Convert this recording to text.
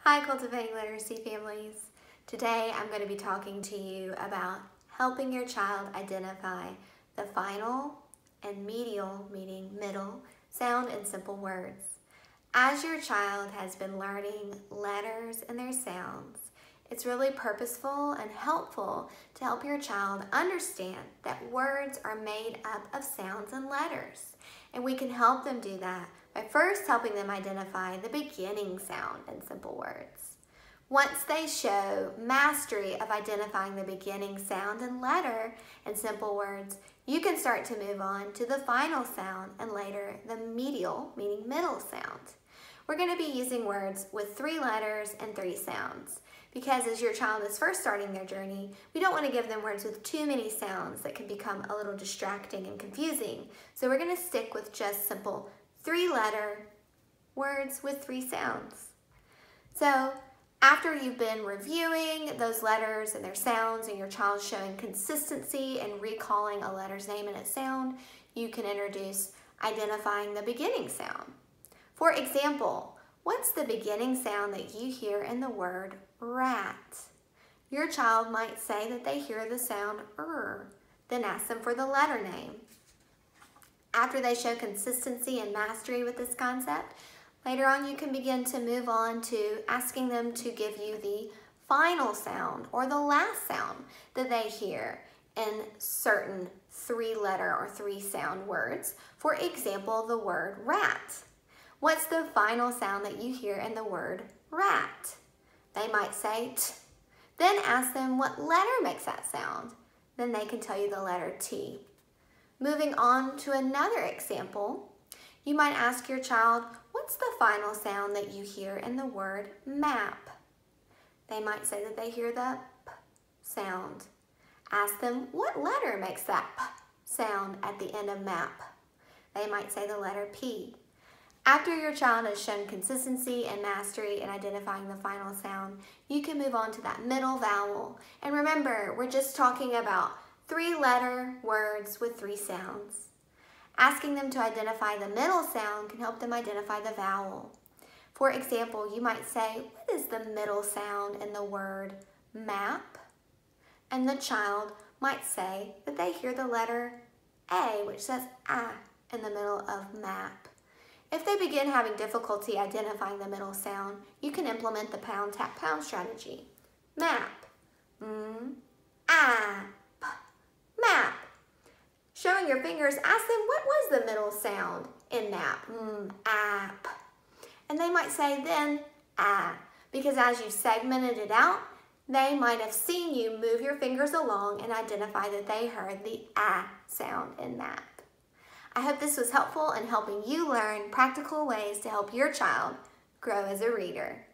Hi, Cultivating Literacy families. Today I'm going to be talking to you about helping your child identify the final and medial, meaning middle, sound in simple words. As your child has been learning letters and their sounds, it's really purposeful and helpful to help your child understand that words are made up of sounds and letters. And we can help them do that by first helping them identify the beginning sound in simple words. Once they show mastery of identifying the beginning sound and letter in simple words, you can start to move on to the final sound and later the medial, meaning middle sound. We're going to be using words with 3 letters and 3 sounds because as your child is first starting their journey, we don't want to give them words with too many sounds that can become a little distracting and confusing. So we're going to stick with just simple 3-letter words with 3 sounds. So after you've been reviewing those letters and their sounds and your child's showing consistency and recalling a letter's name and its sound, you can introduce identifying the beginning sound. For example, what's the beginning sound that you hear in the word rat? Your child might say that they hear the sound then ask them for the letter name. After they show consistency and mastery with this concept, later on you can begin to move on to asking them to give you the final sound or the last sound that they hear in certain 3-letter or 3-sound words. For example, the word rat. What's the final sound that you hear in the word rat? They might say t. Then ask them what letter makes that sound. Then they can tell you the letter T. Moving on to another example, you might ask your child, what's the final sound that you hear in the word map? They might say that they hear the P sound. Ask them, what letter makes that P sound at the end of map? They might say the letter P. After your child has shown consistency and mastery in identifying the final sound, you can move on to that middle vowel. And remember, we're just talking about 3-letter words with 3 sounds. Asking them to identify the middle sound can help them identify the vowel. For example, you might say, what is the middle sound in the word map? And the child might say that they hear the letter A, which says A in the middle of map. If they begin having difficulty identifying the middle sound, you can implement the pound, tap, pound strategy. Map, map. Showing your fingers, ask them what was the middle sound in map? App. And they might say then, because as you segmented it out, they might have seen you move your fingers along and identify that they heard the sound in map. I hope this was helpful in helping you learn practical ways to help your child grow as a reader.